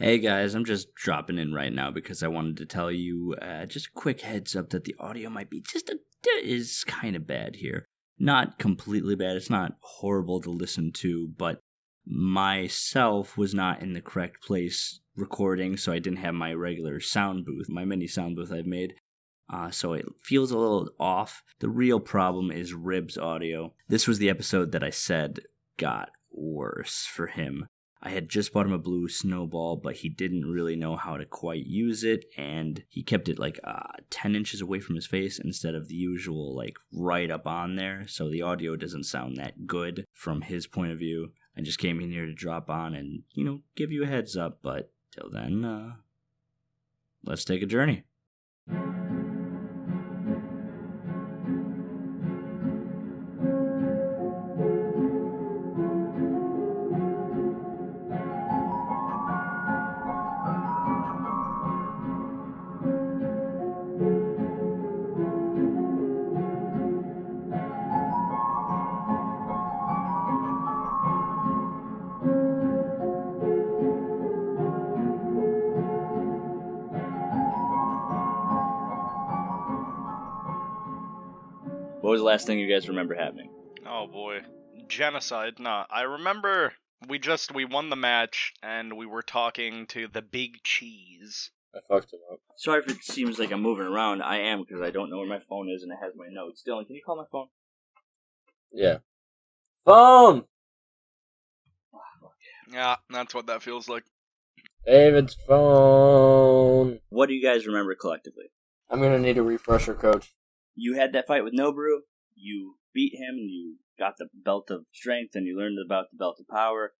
Hey guys, I'm just dropping in right now because I wanted to tell you just a quick heads up that the audio might be is kind of bad here. Not completely bad, it's not horrible to listen to, but myself was not in the correct place recording, so I didn't have my regular sound booth, my mini sound booth I've made. So it feels a little off. The real problem is Rib's audio. This was the episode that I said got worse for him. I had just bought him a blue snowball, but he didn't really know how to quite use it, and he kept it 10 inches away from his face instead of the usual right up on there, so the audio doesn't sound that good from his point of view. I just came in here to drop on and, give you a heads up, but till then, let's take a journey. What was the last thing you guys remember happening? Oh boy. Genocide. Nah, I remember we won the match and we were talking to the Big Cheese. I fucked him up. Sorry if it seems like I'm moving around. I am, because I don't know where my phone is and it has my notes. Dylan, can you call my phone? Yeah. Phone! Yeah, that's what that feels like. David's phone! What do you guys remember collectively? I'm gonna need a refresher, Coach. You had that fight with Nobru, you beat him, and you got the Belt of Strength, and you learned about the Belt of Power.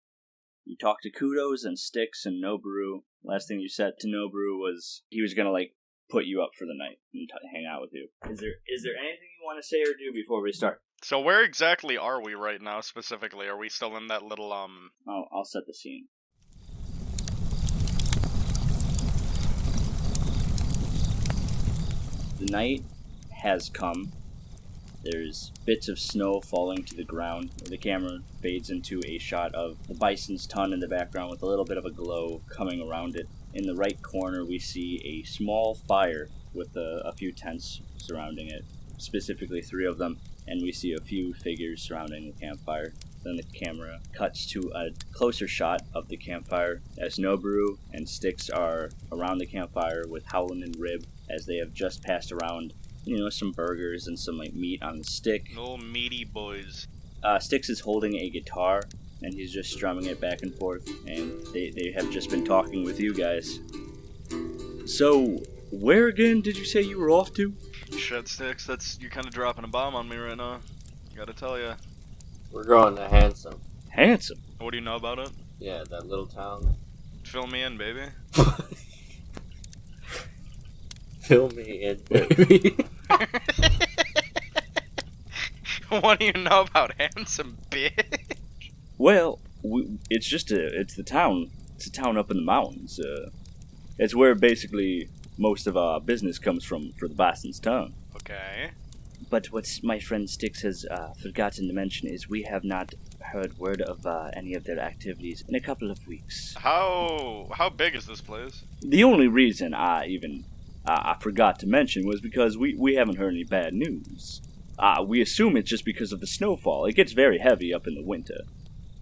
You talked to Kudos and Styx and Nobru. Last thing you said to Nobru was he was going to, put you up for the night and hang out with you. Is there anything you want to say or do before we start? So where exactly are we right now, specifically? Are we still in that little, I'll set the scene. The night has come. There's bits of snow falling to the ground. The camera fades into a shot of the bison's ton in the background with a little bit of a glow coming around it. In the right corner, we see a small fire with a few tents surrounding it, specifically 3 of them, and we see a few figures surrounding the campfire. Then the camera cuts to a closer shot of the campfire as Nobru and Styx are around the campfire with Howland and Rib as they have just passed around some burgers and some meat on the stick. little meaty boys. Styx is holding a guitar and he's just strumming it back and forth, and they have just been talking with you guys. So, where again did you say you were off to? Shit, Styx, you're kind of dropping a bomb on me right now. Gotta tell ya. We're going to Hansome. Hansome? What do you know about it? Yeah, that little town. Fill me in, baby. Fill me in, baby. What do you know about Hansome, bitch? Well, it's the town. It's a town up in the mountains. It's where basically most of our business comes from for the bison's tongue. Okay. But what my friend Styx has forgotten to mention is we have not heard word of any of their activities in a couple of weeks. How big is this place? The only reason I forgot to mention was because we haven't heard any bad news. We assume it's just because of the snowfall. It gets very heavy up in the winter,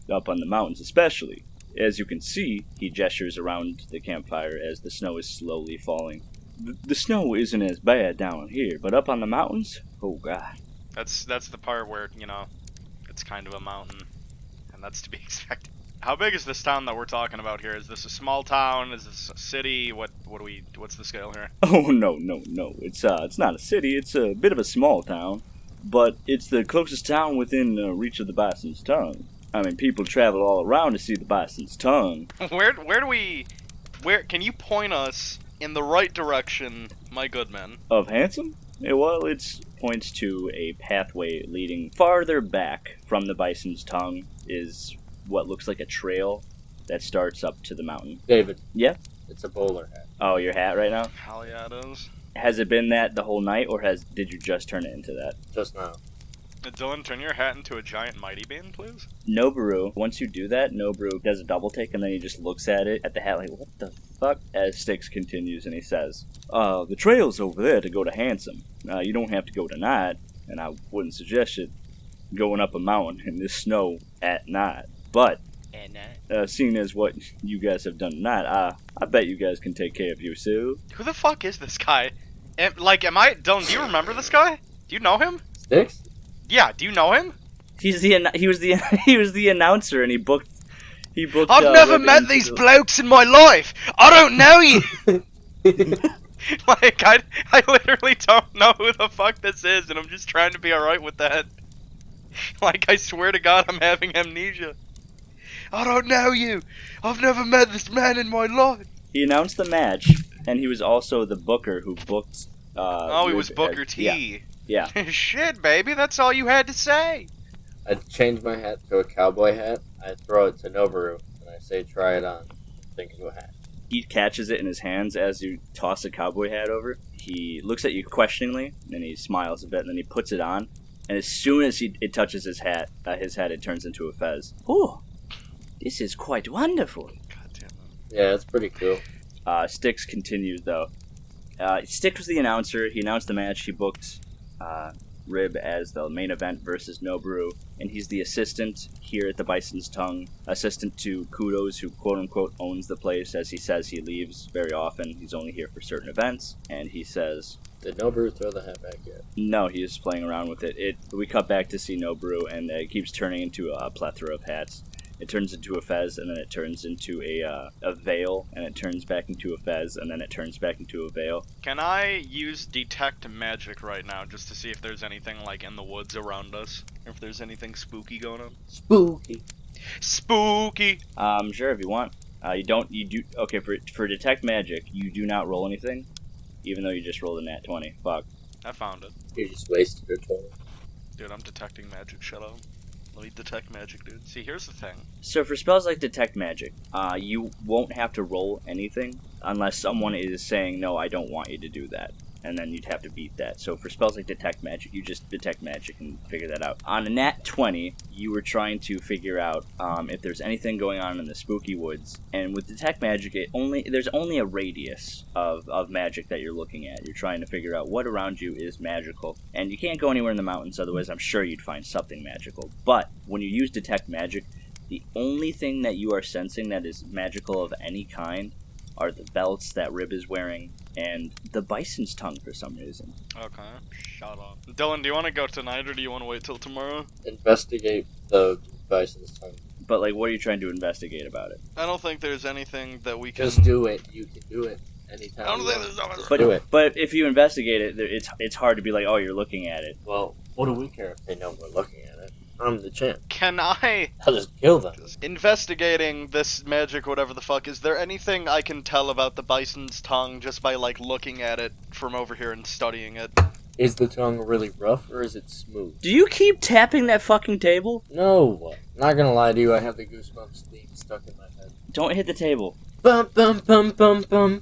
up on the mountains especially. As you can see, he gestures around the campfire as the snow is slowly falling. The snow isn't as bad down here, but up on the mountains, oh god. That's the part where, it's kind of a mountain, and that's to be expected. How big is this town that we're talking about here? Is this a small town? Is this a city? What's the scale here? Oh, no. It's not a city. It's a bit of a small town, but it's the closest town within reach of the bison's tongue. I mean, people travel all around to see the bison's tongue. Where can you point us in the right direction, my good man? Of Hansome? Well, it points to a pathway leading farther back from the bison's tongue is what looks like a trail that starts up to the mountain. David. Yeah? It's a bowler hat. Oh, your hat right now? Hell yeah, it is. Has it been that the whole night, or did you just turn it into that? Just now. Dylan, turn your hat into a giant mighty bean, please. Noboru, once you do that, Noboru does a double take and then he just looks at it, at the hat, like, what the fuck? As Styx continues and he says, the trail's over there to go to Hansome. You don't have to go tonight, and I wouldn't suggest it going up a mountain in this snow at night. But, seeing as what you guys have done tonight, I bet you guys can take care of yourself. Who the fuck is this guy? Dylan, do you remember this guy? Do you know him? Sticks? Yeah, do you know him? He was the announcer, and he booked. I've never met these blokes in my life. I don't know you. Like, I literally don't know who the fuck this is, and I'm just trying to be alright with that. Like, I swear to God, I'm having amnesia. I don't know you. I've never met this man in my life. He announced the match, and he was also the booker who booked. He was Booker T. Yeah. Shit, baby, that's all you had to say. I change my hat to a cowboy hat. I throw it to Noboru, and I say, "Try it on." Think of a hat. He catches it in his hands as you toss the cowboy hat over. He looks at you questioningly, and he smiles a bit, and then he puts it on. And as soon as it touches his hat, it turns into a fez. Oh, this is quite wonderful. God damn it. Yeah, it's pretty cool. Styx continues, though. Styx was the announcer. He announced the match. He booked Rib as the main event versus Noboru, and he's the assistant here at the Bison's Tongue, assistant to Kudos, who quote-unquote owns the place, as he says he leaves very often. He's only here for certain events, and he says... Did Noboru throw the hat back yet? No, he is playing around with it. We cut back to see Noboru, and it keeps turning into a plethora of hats. It turns into a fez, and then it turns into a veil, and it turns back into a fez, and then it turns back into a veil. Can I use Detect Magic right now, just to see if there's anything, like, in the woods around us? Or if there's anything spooky going on? Spooky. Spooky! Sure, if you want. Okay, for Detect Magic, you do not roll anything, even though you just rolled a nat 20. Fuck. I found it. You just wasted your 20. Dude, I'm detecting magic, shut up. Let me detect magic, dude. See, here's the thing. So for spells like Detect Magic, you won't have to roll anything unless someone is saying, no, I don't want you to do that. And then you'd have to beat that. So for spells like Detect Magic, you just Detect Magic and figure that out. On a nat 20, you were trying to figure out if there's anything going on in the spooky woods. And with Detect Magic, there's only a radius of magic that you're looking at. You're trying to figure out what around you is magical. And you can't go anywhere in the mountains, otherwise I'm sure you'd find something magical. But when you use Detect Magic, the only thing that you are sensing that is magical of any kind are the belts that Rib is wearing and the Bison's Tongue for some reason. Okay, shut up. Dylan, do you want to go tonight or do you want to wait till tomorrow? Investigate the Bison's Tongue. But, like, what are you trying to investigate about it? I don't think there's anything that we can... Just do it. You can do it anytime. I don't think there's no... Do it. But if you investigate it, it's hard to be like, oh, you're looking at it. Well, what do we care if they know we're looking at it? I'm the champ. Can I... I'll just kill them. Investigating this magic, whatever the fuck, is there anything I can tell about the Bison's Tongue just by, like, looking at it from over here and studying it? Is the tongue really rough or is it smooth? Do you keep tapping that fucking table? No. Not gonna lie to you, I have the Goosebumps theme stuck in my head. Don't hit the table. Bum bum bum bum bum.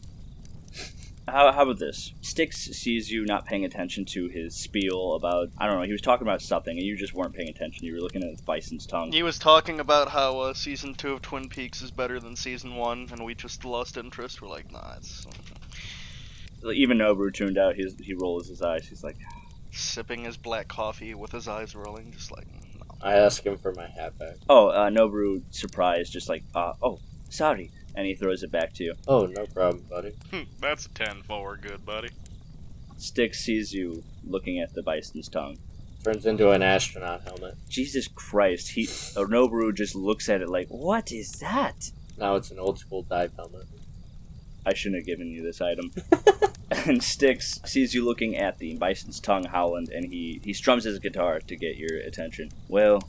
How about this? Styx sees you not paying attention to his spiel about, I don't know, he was talking about something and you just weren't paying attention. You were looking at the Bison's Tongue. He was talking about how Season 2 of Twin Peaks is better than Season 1, and we just lost interest. We're like, nah, it's... Even Noboru tuned out, he rolls his eyes. He's like... Sipping his black coffee with his eyes rolling, just like, no. I ask him for my hat back. Oh, Noboru, surprised, just like, oh, sorry. And he throws it back to you. Oh, no problem, buddy. That's a 10 forward, good buddy. Styx sees you looking at the Bison's Tongue. Turns into an astronaut helmet. Jesus Christ, Noboru just looks at it like, what is that? Now it's an old school dive helmet. I shouldn't have given you this item. And Styx sees you looking at the Bison's Tongue, Howland, and he strums his guitar to get your attention. Well,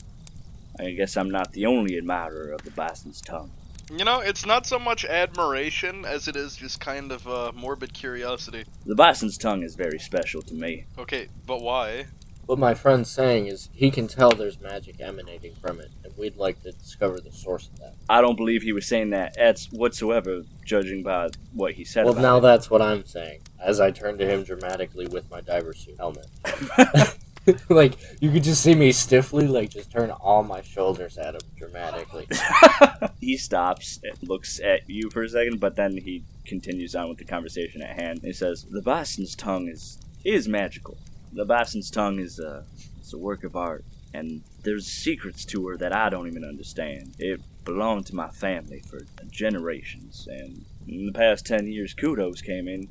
I guess I'm not the only admirer of the Bison's Tongue. You know, it's not so much admiration as it is just kind of morbid curiosity. The Bison's Tongue is very special to me. Okay, but why? What my friend's saying is he can tell there's magic emanating from it, and we'd like to discover the source of that. I don't believe he was saying that whatsoever, judging by what he said Well, about now it. that's what I'm saying, as I turn to him dramatically with my diver suit helmet. Like, you could just see me stiffly, like, just turn all my shoulders at him dramatically. He stops and looks at you for a second, but then he continues on with the conversation at hand. He says, the bison's tongue is magical. The bison's tongue is a work of art, and there's secrets to her that I don't even understand. It belonged to my family for generations, and in the past 10 years, Kudos came in,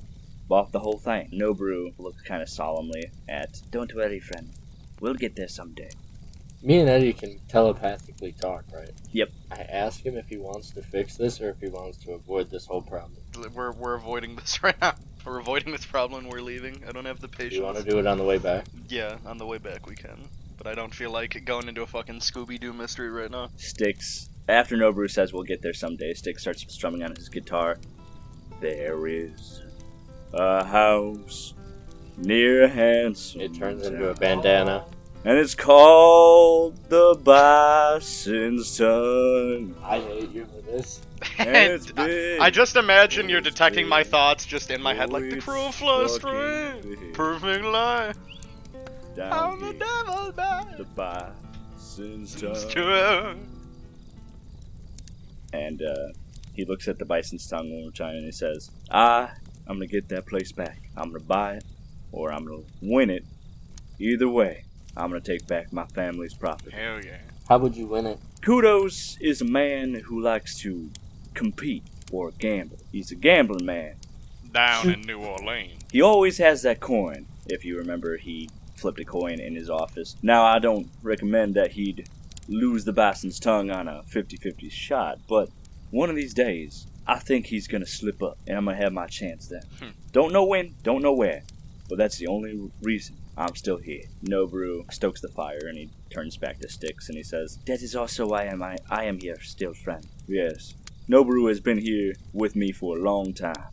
bought the whole thing. Noboru looked kind of solemnly at, don't worry, friend. We'll get there someday. Me and Eddie can telepathically talk, right? Yep. I ask him if he wants to fix this or if he wants to avoid this whole problem. We're avoiding this right now. We're avoiding this problem. We're leaving. I don't have the patience. You want to do it on the way back? Yeah, on the way back we can. But I don't feel like going into a fucking Scooby-Doo mystery right now. Sticks, after Noboru says we'll get there someday, Sticks starts strumming on his guitar. There is a house near Hansome. It turns into a bandana. And it's called the Bison's Tongue. I hate you for this. And I just imagine you're detecting my thoughts just in my head, like the crow flies straight, perfect lie. Down On the here, devil's back. the Bison's It's Tongue. true. And he looks at the Bison's Tongue one more time and he says, I'm gonna get that place back. I'm gonna buy it, or I'm gonna win it. Either way, I'm gonna take back my family's property. Hell yeah. How would you win it? Kudos is a man who likes to compete or gamble. He's a gambling man. Down in New Orleans. He always has that coin. If you remember, he flipped a coin in his office. Now, I don't recommend that he'd lose the Bison's Tongue on a 50-50 shot, but one of these days, I think he's gonna slip up, and I'm gonna have my chance then. Don't know when, don't know where, but that's the only reason I'm still here. Noboru stokes the fire, and he turns back to Sticks, and he says, that is also why I am here still, friend. Yes, Noboru has been here with me for a long time.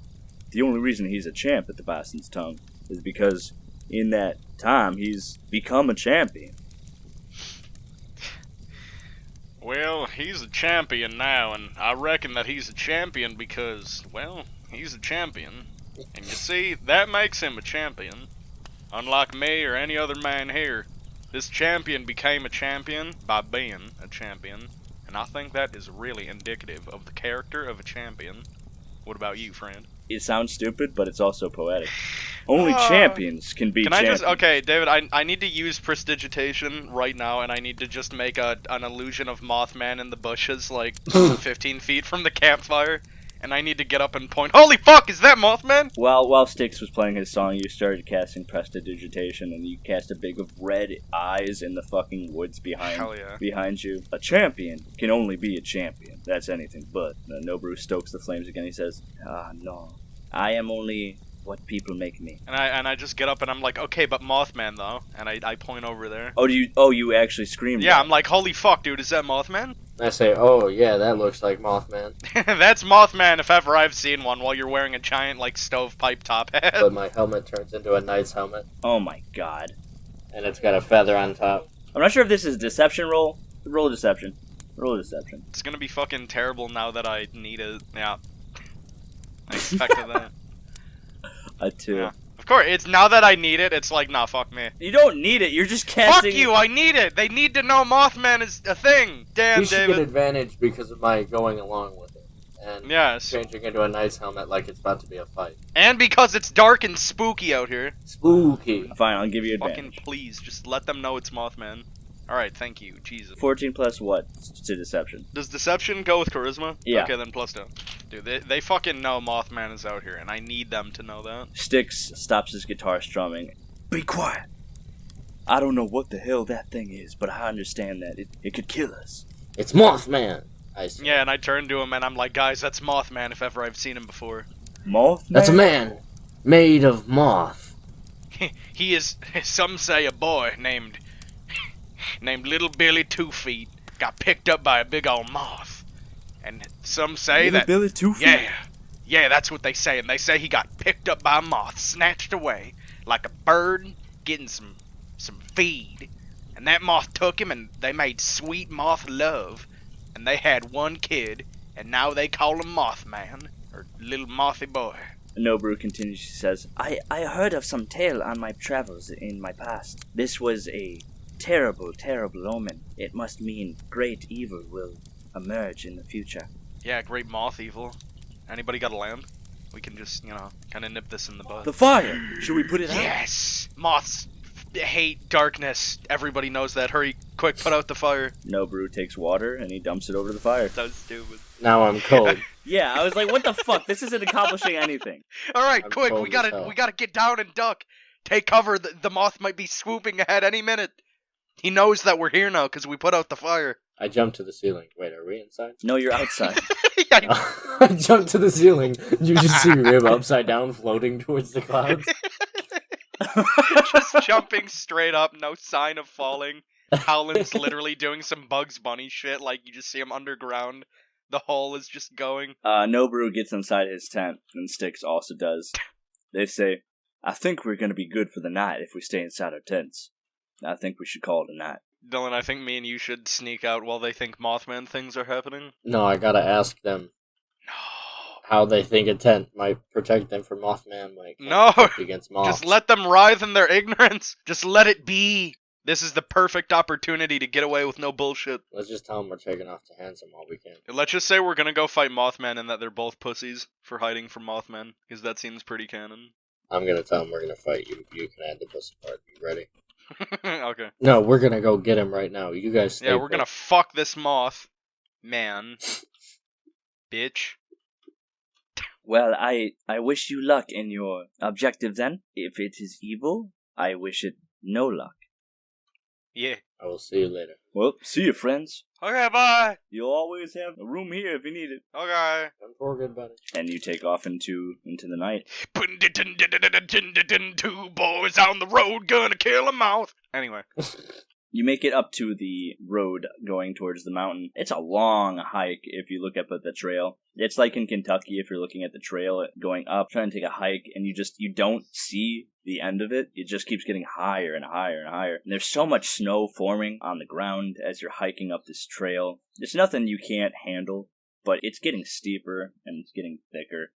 The only reason he's a champ at the Bison's Tongue is because in that time he's become a champion. Well, he's a champion now, and I reckon that he's a champion because, well, he's a champion. And you see, that makes him a champion. Unlike me or any other man here, this champion became a champion by being a champion. And I think that is really indicative of the character of a champion. What about you, friend? It sounds stupid, but it's also poetic. Only champions can be champions. Okay, David, I need to use prestidigitation right now, and I need to just make an illusion of Mothman in the bushes, like 15 feet from the campfire. And I need to get up and point. Holy fuck, is that Mothman? While Styx was playing his song, you started casting prestidigitation, and you cast a big of red eyes in the fucking woods behind you. A champion can only be a champion. That's anything but. Noboru stokes the flames again. He says, no. I am only what people make me. And I just get up and I'm like, okay, but Mothman though. And I point over there. You actually screamed. Yeah, that. I'm like, holy fuck, dude, is that Mothman? I say, oh yeah, that looks like Mothman. That's Mothman if ever I've seen one, while you're wearing a giant, like, stovepipe top hat. But my helmet turns into a knight's helmet. Oh my god. And it's got a feather on top. I'm not sure if this is a deception roll. Roll a deception. Roll a deception. It's gonna be fucking terrible now that I need it. Yeah. I expected that. A 2. Yeah. Of course, it's now that I need it, it's like, nah, fuck me. You don't need it, you're just casting... Fuck you, I need it! They need to know Mothman is a thing! Damn, He should David. get advantage because of my going along with it. And Yes. changing into a knight's helmet like it's about to be a fight. And because it's dark and spooky out here. Spooky. Fine, I'll give you advantage. Fucking please, just let them know it's Mothman. Alright, thank you, Jesus. 14 plus what to deception? Does deception go with charisma? Yeah. Okay, then plus 2. Dude, they fucking know Mothman is out here, and I need them to know that. Styx stops his guitar strumming. Be quiet! I don't know what the hell that thing is, but I understand that it could kill us. It's Mothman! I say. Yeah, and I turn to him and I'm like, guys, that's Mothman if ever I've seen him before. Mothman? That's a man made of moth. He is, some say, a boy named Little Billy 2 Feet got picked up by a big old moth. And some say Little that... Billy 2 Feet? Yeah, that's what they say. And they say he got picked up by a moth, snatched away, like a bird getting some feed. And that moth took him and they made sweet moth love. And they had one kid, and now they call him Mothman, or Little Mothy Boy. Noboru continues, she says, I heard of some tale on my travels in my past. This was a terrible, terrible omen. It must mean great evil will emerge in the future. Yeah, great moth evil. Anybody got a lamp? We can just, kind of nip this in the bud. The fire! Should we put it out? Yes! Moths hate darkness. Everybody knows that. Hurry, quick, put out the fire. Noboru takes water and he dumps it over the fire. So stupid. Now I'm cold. Yeah, I was like, what the fuck? This isn't accomplishing anything. Alright, I'm quick, cold we gotta as hell. get down and duck. Take cover, the moth might be swooping ahead any minute. He knows that we're here now because we put out the fire. I jumped to the ceiling. Wait, are we inside? No, you're outside. Yeah, I jumped to the ceiling. You just see Rib upside down floating towards the clouds. just jumping straight up, no sign of falling. Howland's literally doing some Bugs Bunny shit, like you just see him underground. The hole is just going. Noboru gets inside his tent, and Styx also does. They say, I think we're going to be good for the night if we stay inside our tents. I think we should call it a night. Dylan, I think me and you should sneak out while they think Mothman things are happening. No, I gotta ask them No. how they think a tent might protect them from Mothman. Like, No! protect against moths. Just let them writhe in their ignorance. Just let it be. This is the perfect opportunity to get away with no bullshit. Let's just tell them we're taking off to Hansome while we can. Let's just say we're gonna go fight Mothman and that they're both pussies for hiding from Mothman, because that seems pretty canon. I'm gonna tell them we're gonna fight you. You can add the pussy part. You ready? Okay. No, we're gonna go get him right now. You guys stay Yeah, we're put. gonna fuck this moth. Man. Bitch. Well, I wish you luck in your objective then. If it is evil, I wish it no luck. Yeah. I will see you later. Well, see you, friends. Okay, bye. You'll always have a room here if you need it. Okay. I'm poor good buddy. And you take off into the night. 2 boys on the road gonna kill a moth. Anyway. You make it up to the road going towards the mountain. It's a long hike if you look up at the trail. It's like in Kentucky if you're looking at the trail going up, trying to take a hike, and you don't see the end of it. It just keeps getting higher and higher and higher. And there's so much snow forming on the ground as you're hiking up this trail. There's nothing you can't handle, but it's getting steeper and it's getting thicker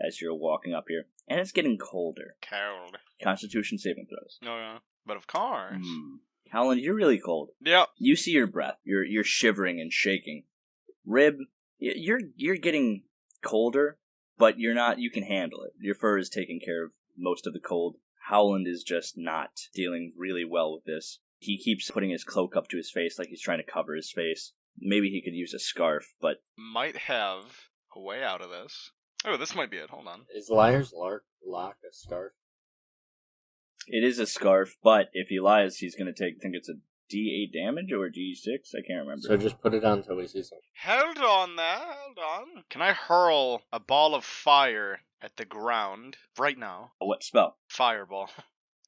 as you're walking up here. And it's getting colder. Cold. Constitution saving throws. No, yeah. But of course. Howland, you're really cold. Yep. You see your breath. You're shivering and shaking. Rib, you're getting colder, but you're not. You can handle it. Your fur is taking care of most of the cold. Howland is just not dealing really well with this. He keeps putting his cloak up to his face like he's trying to cover his face. Maybe he could use a scarf, but Might have a way out of this. Oh, this might be it. Hold on. Is Liar's lock a scarf? it is a scarf. But if he lies, he's going to take, I think it's a D8 damage or D6? I can't remember. So just put it on until we see something. Hold on there. Hold on. Can I hurl a ball of fire at the ground right now? What spell? Fireball.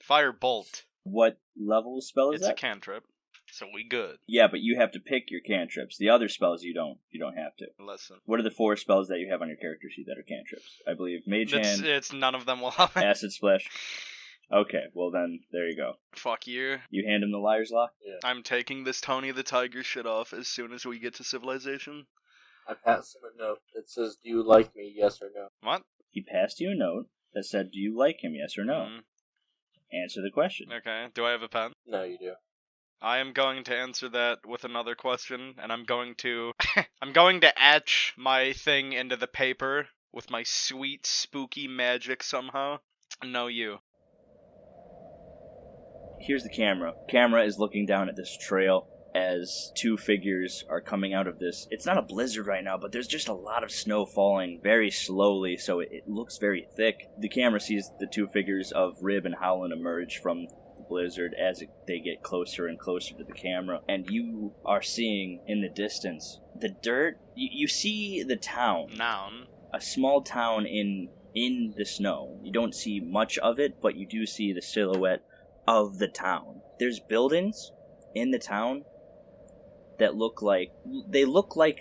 Firebolt. What level spell is It's that? a cantrip. So we good. Yeah, but you have to pick your cantrips. The other spells you don't have to. Listen. What are the 4 spells that you have on your character sheet that are cantrips? I believe Mage Hand, It's none of them will help. Acid Splash. Okay, well then, there you go. Fuck you. You hand him the Liar's Lock? I'm taking this Tony the Tiger shit off as soon as we get to civilization. I pass him a note that says, "Do you like me? Yes or no?" What? He passed you a note that said, do you like him, yes or no? Mhm. Answer the question. Okay. Do I have a pen? No, you do. I am going to answer that with another question, and I'm going to I'm going to etch my thing into the paper with my sweet spooky magic somehow. No, you. Here's the camera. Camera is looking down at this trail as 2 figures are coming out of this. It's not a blizzard right now, but there's just a lot of snow falling very slowly, so it looks very thick. The camera sees the 2 figures of Rib and Howland emerge from the blizzard as they get closer and closer to the camera, and you are seeing in the distance the dirt. You see the town. Noun. A small town in the snow. You don't see much of it, but you do see the silhouette of the town. There's buildings in the town that look like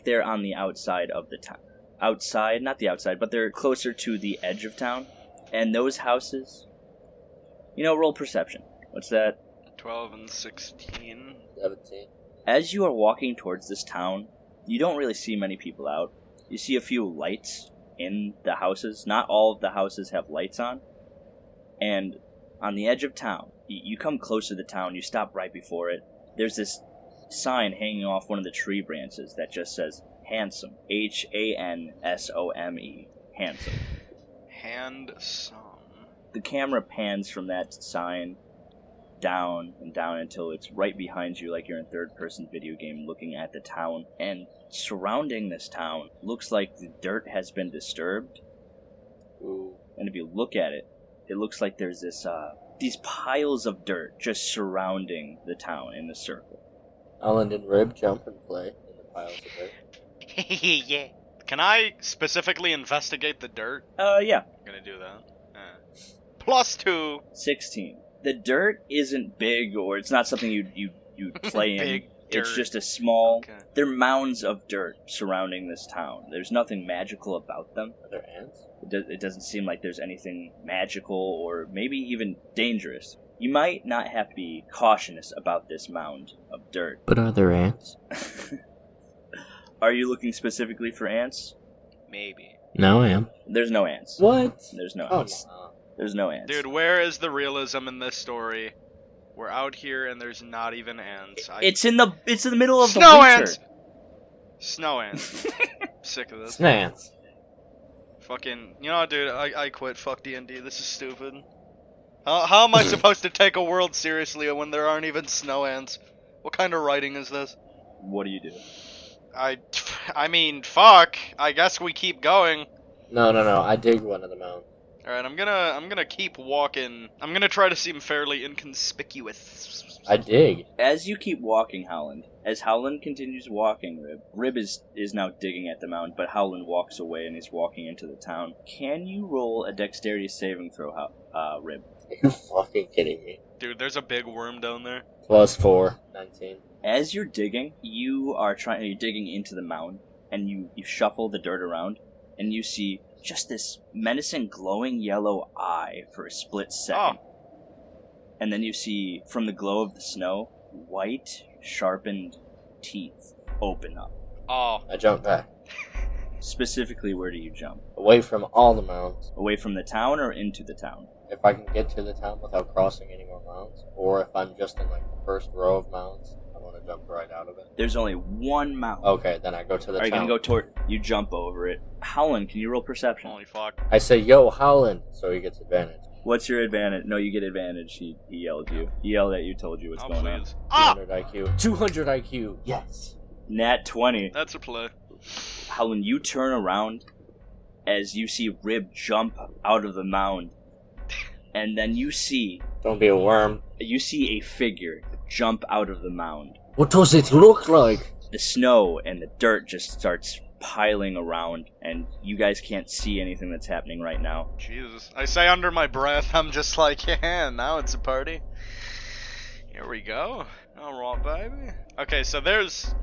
they're on the outside of the town. Outside, not the outside, but they're closer to the edge of town. And those houses, roll perception. What's that? 12 and 16. 17. As you are walking towards this town, you don't really see many people out. You see a few lights in the houses. Not all of the houses have lights on. And on the edge of town, you come close to the town, you stop right before it. There's this sign hanging off one of the tree branches that just says Hansome. Hansome. Hansome. Handsome. The camera pans from that sign down and down until it's right behind you, like you're in a third-person video game looking at the town. And surrounding this town looks like the dirt has been disturbed. Ooh. And if you look at it, it looks like there's these piles of dirt just surrounding the town in a circle. Howland and Rib jump and play in the piles of dirt. Yeah. Can I specifically investigate the dirt? Yeah. I'm gonna do that. +2. 16. The dirt isn't big, or it's not something you'd play in. Big dirt. It's just a small... Okay. They're mounds of dirt surrounding this town. There's nothing magical about them. Are there ants? It doesn't seem like there's anything magical or maybe even dangerous. You might not have to be cautious about this mound of dirt. But are there ants? Are you looking specifically for ants? Maybe. No, I am. There's no ants. What? There's no Oh, ants. no. There's no ants. Dude, where is the realism in this story? We're out here and there's not even ants. It's in the middle of Snow the winter. ants! Snow ants. Sick of this. Ants. Fucking, you know what, dude, I quit. Fuck D&D. This is stupid. How am I supposed to take a world seriously when there aren't even snow ants? What kind of writing is this? What do you do? I mean, fuck. I guess we keep going. No. I dig one of the mounds. Alright, I'm gonna keep walking. I'm gonna try to seem fairly inconspicuous. I dig. As you keep walking, Howland, as Howland continues walking, Rib is now digging at the mound, but Howland walks away and is walking into the town. Can you roll a dexterity saving throw, Rib? Are you fucking kidding me? Dude, there's a big worm down there. +4. 19. As you're digging, you're digging into the mound, and you shuffle the dirt around, and you see just this menacing glowing yellow eye for a split second. And then you see, from the glow of the snow, white, sharpened teeth open up. Oh. I jump back. Specifically, where do you jump? Away from all the mounds. Away from the town or into the town? If I can get to the town without crossing any more mounds, or if I'm just in like the first row of mounds, I want to jump right out of it. There's only one mound. Okay, then I go to the Are you town. gonna go toward... You jump over it. Howland, can you roll perception? Holy fuck. I say, yo, Howland, so he gets advantage. What's your advantage? No, you get advantage. He yelled you. He yelled at you, told you what's Oh, going on. please. Ah! 200 IQ. 200 IQ. Yes. Nat 20. That's a play. Howland, you turn around as you see Rib jump out of the mound. And then you see Don't be a worm. a figure jump out of the mound. What does it look like? The snow and the dirt just starts piling around, and you guys can't see anything that's happening right now. Jesus. I say under my breath, I'm just like, yeah, now it's a party. Here we go. Alright, baby. Okay, so there's...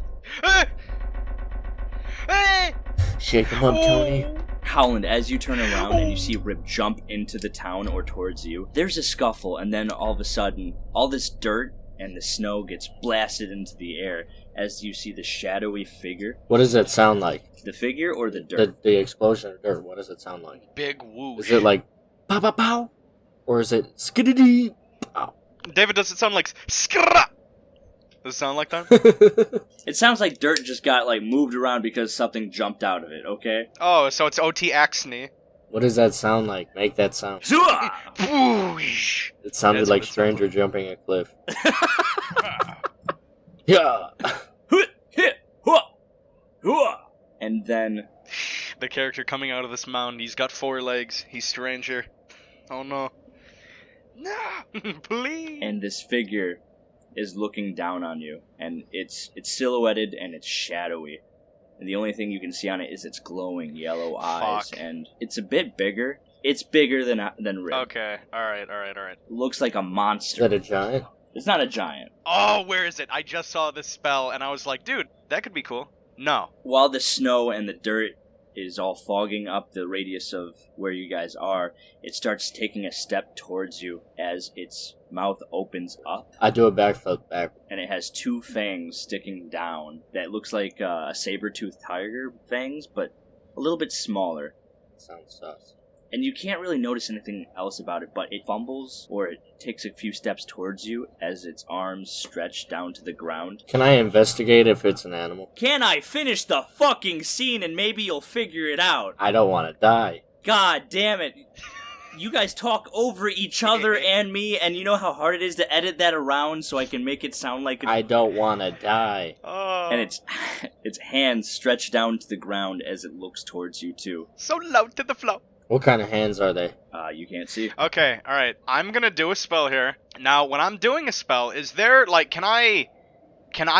Shake him up, Tony. Howland, as you turn around and you see Rib jump into the town or towards you, there's a scuffle, and then all of a sudden, all this dirt and the snow gets blasted into the air as you see the shadowy figure. What does it sound like? The figure or the dirt? The explosion of dirt, what does it sound like? Big whoosh. Is it like pow pow pow? Or is it skiddity pow? David, does it sound like skra? Does it sound like that? It sounds like dirt just got moved around because something jumped out of it, okay? Oh, so it's OT Axney. What does that sound like? Make that sound. Whoosh. It sounded That's like what it Stranger jumping a cliff. Yeah. And then The character coming out of this mound, he's got 4 legs. He's Stranger. Oh no. No, please. and this figure is looking down on you, and it's silhouetted and it's shadowy. And the only thing you can see on it is its glowing yellow eyes, and it's a bit bigger. It's bigger than Rib. Okay, alright. Looks like a Is monster. that a giant? It's not a giant. Oh, where is it? I just saw this spell and I was like, dude, that could be cool. No. While the snow and the dirt is all fogging up the radius of where you guys are, it starts taking a step towards you as its mouth opens up, I do a backflip back. and it has 2 fangs sticking down that looks like a saber-toothed tiger fangs, but a little bit smaller. sounds sus. And you can't really notice anything else about it, but it fumbles or it takes a few steps towards you as its arms stretch down to the ground. Can I investigate if it's an animal? Can I finish the fucking scene and maybe you'll figure it out? I don't want to die. God damn it. You guys talk over each other and me, and you know how hard it is to edit that around so I can make it sound like I don't want to die. Oh. And its hands stretch down to the ground as it looks towards you too. So low to the flow. What kind of hands are they? You can't see. Okay, alright. I'm gonna do a spell here. Now, when I'm doing a spell, is there, like, can I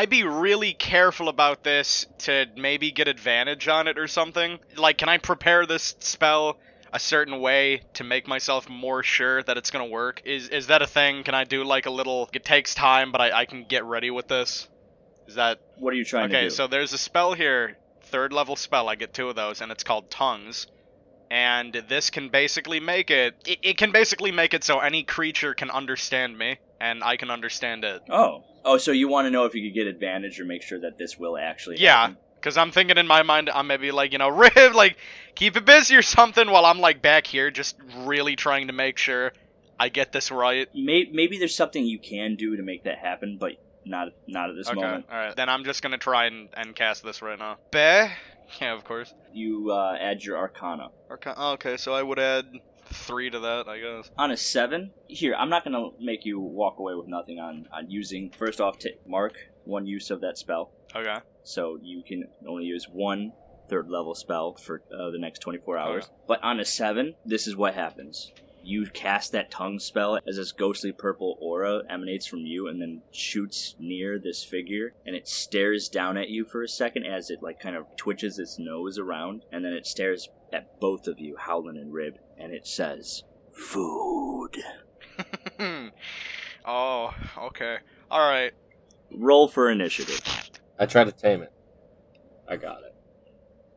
be really careful about this to maybe get advantage on it or something? Like, can I prepare this spell a certain way to make myself more sure that it's gonna work? Is that a thing? Can I do, like, a little... It takes time, but I can get ready with this? Is that... What are you trying to do? Okay, so there's a spell here, 3rd level spell, I get 2 of those, and it's called Tongues. And this can basically make it... It can basically make it so any creature can understand me, and I can understand it. Oh, so you want to know if you could get advantage or make sure that this will actually happen? Because I'm thinking in my mind, I'm maybe like, Rib, like, keep it busy or something while I'm, like, back here just really trying to make sure I get this right. Maybe there's something you can do to make that happen, but not at this moment. Okay, alright. Then I'm just going to try and cast this right now. Be? Yeah, of course. You add your Arcana. Okay, so I would add 3 to that, I guess. On a 7, here, I'm not going to make you walk away with nothing on using, first off, to mark 1 use of that spell. Okay. So you can only use 1 3rd level spell for the next 24 hours. Okay. But on a 7, this is what happens. You cast that tongue spell as this ghostly purple aura emanates from you and then shoots near this figure, and it stares down at you for a second as it like kind of twitches its nose around, and then it stares at both of you, Howland and Rib, and it says, "Food." Oh, okay. Alright. Roll for initiative. I try to tame it. I got it.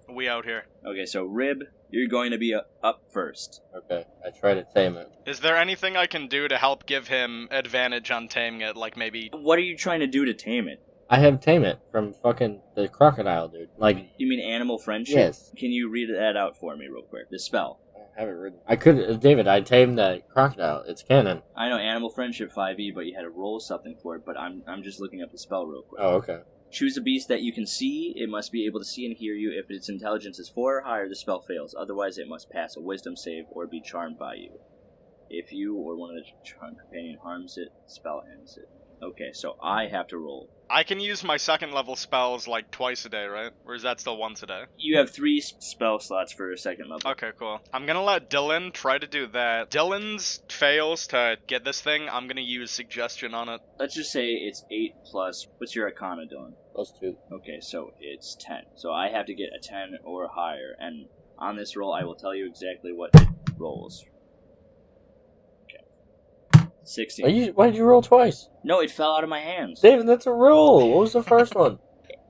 We out here. Okay, so Rib, you're going to be up first. Okay, I try to tame it. Is there anything I can do to help give him advantage on taming it? Like maybe... What are you trying to do to tame it? I have tame it from fucking the crocodile, dude. Like... You mean animal friendship? Yes. Can you read that out for me real quick? The spell. I have it written. I could... David, I tamed that crocodile. It's canon. I know animal friendship 5e, but you had to roll something for it, but I'm just looking up the spell real quick. Oh, okay. Choose a beast that you can see. It must be able to see and hear you. If its intelligence is 4 or higher, the spell fails. Otherwise, it must pass a wisdom save or be charmed by you. If you or one of the charmed companion harms it, the spell ends it. Okay, so I have to roll. I can use my 2nd level spells like twice a day, right? Or is that still once a day? You have 3 spell slots for your 2nd level. Okay, cool. I'm gonna let Dylan try to do that. Dylan's fails to get this thing, I'm gonna use suggestion on it. Let's just say it's 8 plus... What's your Arcana, Dylan? +2. Okay, so it's 10. So I have to get a 10 or higher, and on this roll, I will tell you exactly what it rolls. Okay. 16. Why did you roll twice? No, it fell out of my hands. David, that's a roll. What was the first one?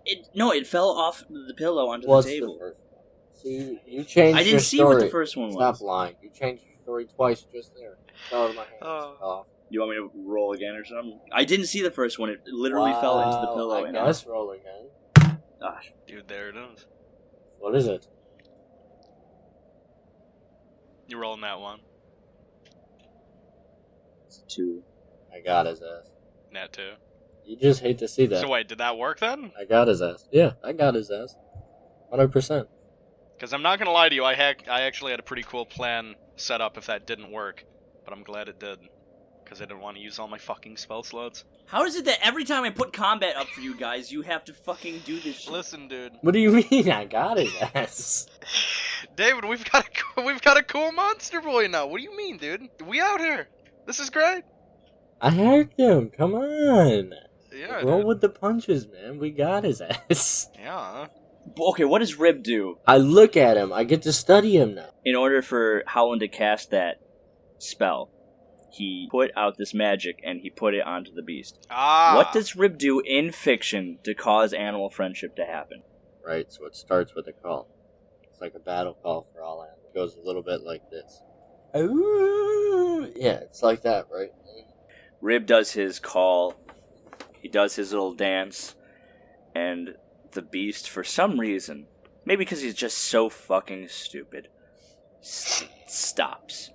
It fell off the pillow onto the table. The first one? See, you changed I didn't your see story. what the first one was. Stop lying. You changed your story twice just there. It fell out of my hands. Oh. You want me to roll again or something? I didn't see the first one. It literally fell into the pillow. I guess roll again. Gosh. Dude, there it is. What is it? You rolling that one. It's 2. I got his ass. Nat 2. You just hate to see that. So wait, did that work then? I got his ass. Yeah, I got his ass. 100%. Because I'm not gonna lie to you, I actually had a pretty cool plan set up if that didn't work. But I'm glad it did. Because I didn't want to use all my fucking spell slots. How is it that every time I put combat up for you guys, you have to fucking do this shit? Listen, dude. What do you mean? I got his ass. David, we've got a cool monster boy now. What do you mean, dude? We out here. This is great. I hacked him. Come on. Yeah, Roll dude. with the punches, man. We got his ass. Yeah. Okay, what does Rib do? I look at him. I get to study him now. In order for Howland to cast that spell, he put out this magic and he put it onto the beast. Ah. What does Rib do in fiction to cause animal friendship to happen? Right, so it starts with a call. It's like a battle call for all animals. It goes a little bit like this. Ooh. Yeah, it's like that, right? Rib does his call. He does his little dance. And the beast, for some reason, maybe because he's just so fucking stupid, stops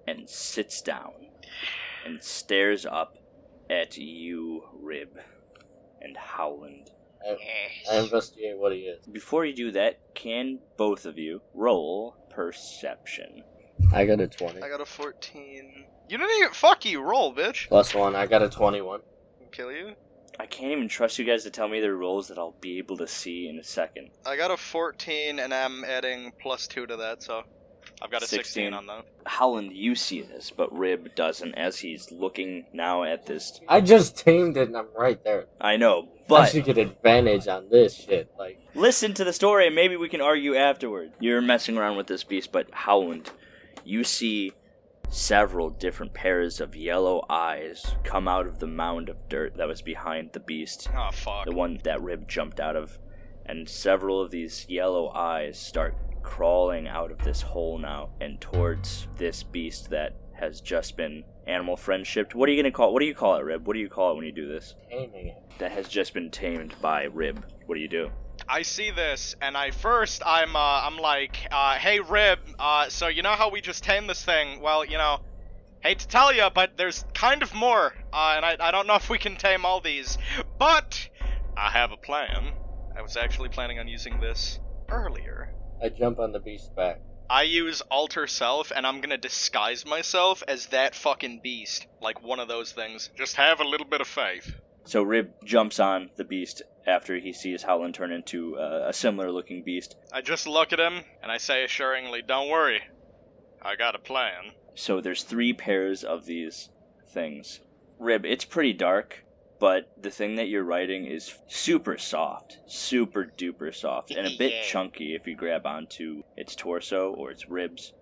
and sits down and stares up at you, Rib, and Howland. I investigate what he is. Before you do that, can both of you roll perception? I got a 20. I got a 14. You didn't even... Fuck you, roll, bitch. +1, I got a 21. Kill you? I can't even trust you guys to tell me their rolls that I'll be able to see in a second. I got a 14, and I'm adding +2 to that, so... I've got a 16 on that. Howland, you see this, but Rib doesn't, as he's looking now at this. I just tamed it and I'm right there. I know, I but should get advantage on this shit. Like, listen to the story and maybe we can argue afterward. You're messing around with this beast, but Howland, you see several different pairs of yellow eyes come out of the mound of dirt that was behind the beast. Oh, fuck. The one that Rib jumped out of. And several of these yellow eyes start crawling out of this hole now and towards this beast that has just been animal friendshipped. What do you call it, Rib? What do you call it when you do this? taming it. That has just been tamed by Rib. What do you do? I see this, and I'm like, hey, Rib, so you know how we just tamed this thing? Well, you know, hate to tell you, but there's kind of more, and I don't know if we can tame all these, but I have a plan. I was actually planning on using this earlier. I jump on the beast's back. I use alter self, and I'm gonna disguise myself as that fucking beast, like one of those things. Just have a little bit of faith. So Rib jumps on the beast after he sees Howland turn into a similar-looking beast. I just look at him, and I say assuringly, don't worry, I got a plan. So there's 3 pairs of these things. Rib, it's pretty dark, but the thing that you're riding is super soft, super duper soft, and a bit chunky if you grab onto its torso or its ribs.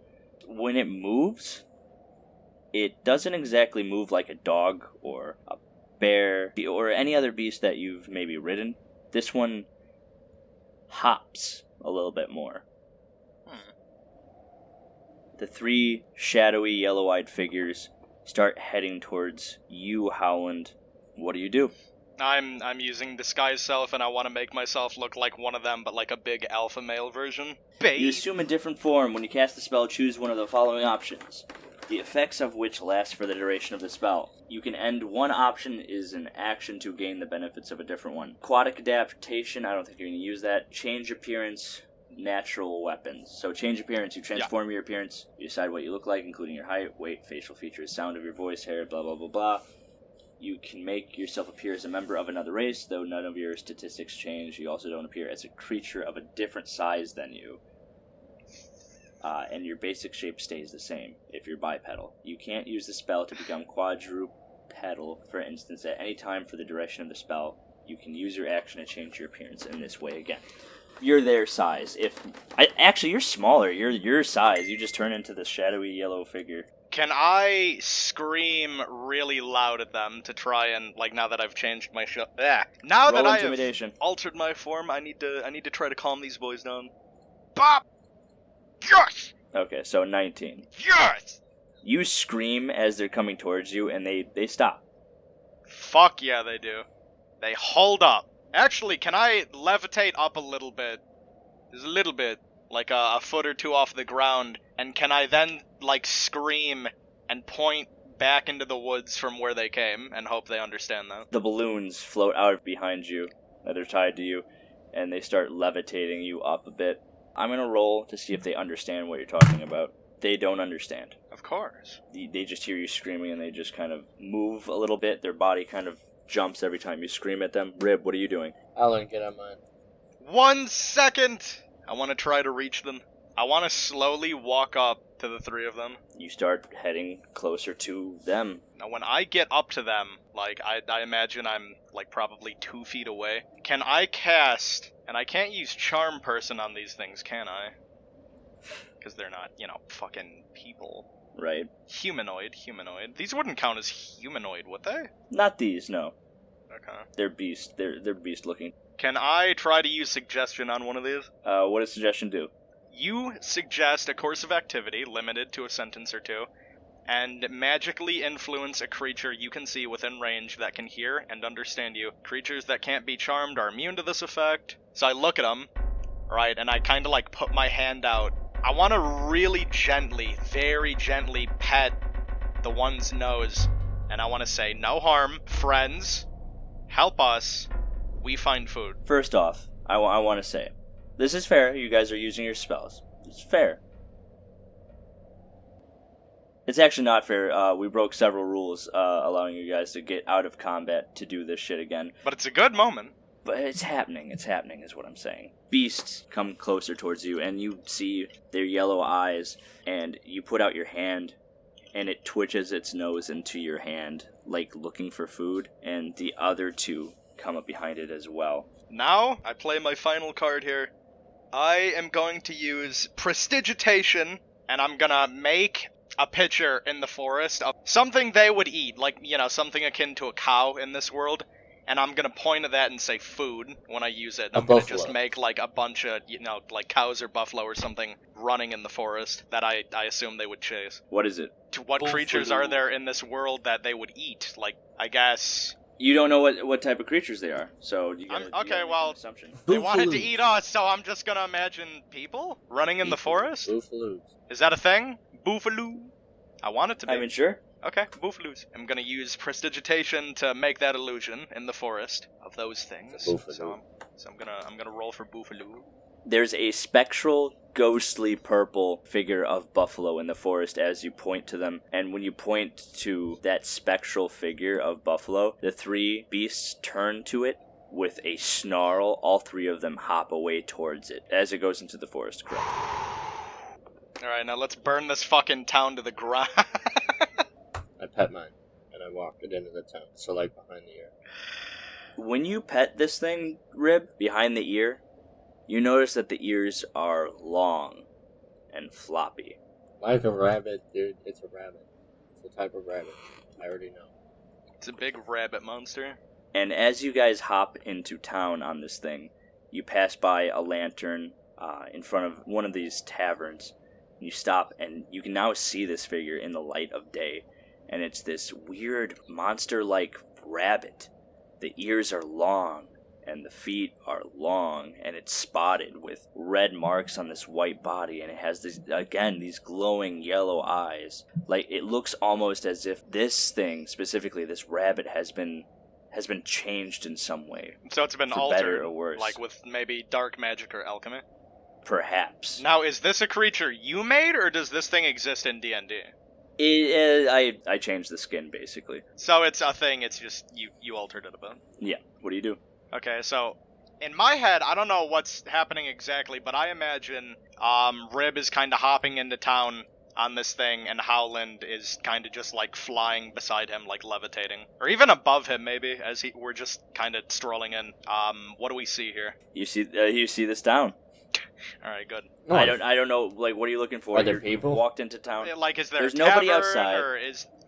When it moves, it doesn't exactly move like a dog or a bear or any other beast that you've maybe ridden. This one hops a little bit more. The 3 shadowy yellow-eyed figures start heading towards you, Howland. What do you do? I'm using disguise self, and I want to make myself look like one of them, but like a big alpha male version. You assume a different form. When you cast the spell, choose one of the following options, the effects of which last for the duration of the spell. You can end one option is an action to gain the benefits of a different one. Aquatic adaptation, I don't think you're going to use that. Change appearance, natural weapons. So change appearance, you transform your appearance, you decide what you look like, including your height, weight, facial features, sound of your voice, hair, blah, blah, blah, blah. You can make yourself appear as a member of another race, though none of your statistics change. You also don't appear as a creature of a different size than you. And your basic shape stays the same if you're bipedal. You can't use the spell to become quadrupedal, for instance, at any time for the duration of the spell. You can use your action to change your appearance in this way again. You're their size. Actually, you're smaller. You're your size. You just turn into this shadowy yellow figure. Can I scream really loud at them to try and, like, now that I've changed my now Roll that I intimidation. have altered my form, I need to try to calm these boys down. Bop! Yes! Okay, so 19. Yes! You scream as they're coming towards you, and they stop. Fuck yeah, they do. They hold up. Actually, can I levitate up a little bit? Just a little bit. Like a foot or 2 off the ground, and can I then, like, scream and point back into the woods from where they came, and hope they understand that? The balloons float out behind you that are tied to you, and they start levitating you up a bit. I'm gonna roll to see if they understand what you're talking about. They don't understand. Of course. They just hear you screaming, and they just kind of move a little bit. Their body kind of jumps every time you scream at them. Rib, what are you doing? Alan, get on mine. 1 second! I want to try to reach them. I want to slowly walk up to the 3 of them. You start heading closer to them. Now, when I get up to them, like, I imagine I'm, like, probably 2 feet away. Can I cast... And I can't use Charm Person on these things, can I? Because they're not, you know, fucking people. Right. Humanoid. These wouldn't count as humanoid, would they? Not these, no. Okay. They're beast. They're beast looking. Can I try to use Suggestion on one of these? What does Suggestion do? You suggest a course of activity, limited to a sentence or 2, and magically influence a creature you can see within range that can hear and understand you. Creatures that can't be charmed are immune to this effect. So I look at them, right, and I kind of like put my hand out I want to really gently, very gently pet the one's nose, and I want to say, no harm, friends, help us, we find food. First off, I want to say, this is fair. You guys are using your spells. It's fair. It's actually not fair. We broke several rules, allowing you guys to get out of combat to do this shit again. But it's a good moment. But it's happening is what I'm saying. Beasts come closer towards you, and you see their yellow eyes, and you put out your hand, and it twitches its nose into your hand, like looking for food, and the other two come up behind it as well. Now, I play my final card here. I am going to use Prestidigitation, and I'm gonna make a picture in the forest of something they would eat, like, something akin to a cow in this world. And I'm gonna point at that and say food when I use it. I'm gonna just make like a bunch of, like cows or buffalo or something running in the forest that I assume they would chase. What is it? What creatures are there in this world that they would eat? Like, I guess... You don't know what type of creatures they are, so you gotta make an assumption. They wanted to eat us, so I'm just gonna imagine people running in the forest? Buffaloes. Is that a thing? Buffalo? I want it to be. I mean, sure. Okay, buffaloes. I'm gonna use Prestidigitation to make that illusion in the forest of those things. So I'm gonna roll for buffalo. There's a spectral, ghostly purple figure of buffalo in the forest as you point to them, and when you point to that spectral figure of buffalo, the three beasts turn to it with a snarl. All three of them hop away towards it as it goes into the forest. Correct. Alright, now let's burn this fucking town to the ground. I pet mine, and I walk it into the town, so like behind the ear. When you pet this thing, Rib, behind the ear, you notice that the ears are long and floppy. Like a rabbit, dude. It's a rabbit. It's a type of rabbit. I already know. It's a big rabbit monster. And as you guys hop into town on this thing, you pass by a lantern in front of one of these taverns. You stop, and you can now see this figure in the light of day. And it's this weird monster-like rabbit. The ears are long, and the feet are long, and it's spotted with red marks on this white body, and it has these glowing yellow eyes. Like, it looks almost as if this thing, specifically this rabbit, has been changed in some way. So it's been for altered, better or worse. like with maybe dark magic or alchemy? Perhaps. Now, is this a creature you made, or does this thing exist in D&D? I changed the skin, basically. So it's a thing, it's just you altered it a bit. Yeah, what do you do? Okay, so in my head, I don't know what's happening exactly, but I imagine Rib is kind of hopping into town on this thing, and Howland is kind of just like flying beside him, like levitating, or even above him maybe, as we're just kind of strolling in. What do we see here? You see this town. All right, good. No, I don't know. Like, what are you looking for? Are there people? Walked into town. Like, is there There's a tavern, nobody outside. or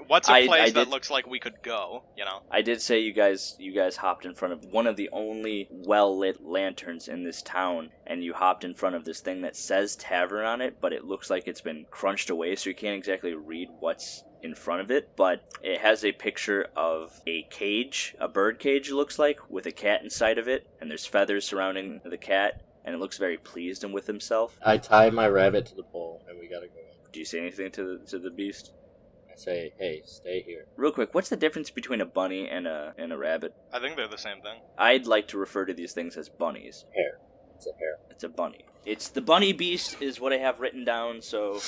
what's a place that did, looks like we could go? I did say you guys hopped in front of one of the only well-lit lanterns in this town, and you hopped in front of this thing that says tavern on it, but it looks like it's been crunched away, so you can't exactly read what's in front of it, but it has a picture of a cage, a bird cage, it looks like, with a cat inside of it, and there's feathers surrounding the cat. And it looks very pleased and with himself. I tie my rabbit to the pole, and we gotta go in. Do you say anything to the beast? I say, hey, stay here. Real quick, what's the difference between a bunny and a rabbit? I think they're the same thing. I'd like to refer to these things as bunnies. Hare. It's a hare. It's a bunny. It's the bunny beast is what I have written down, so...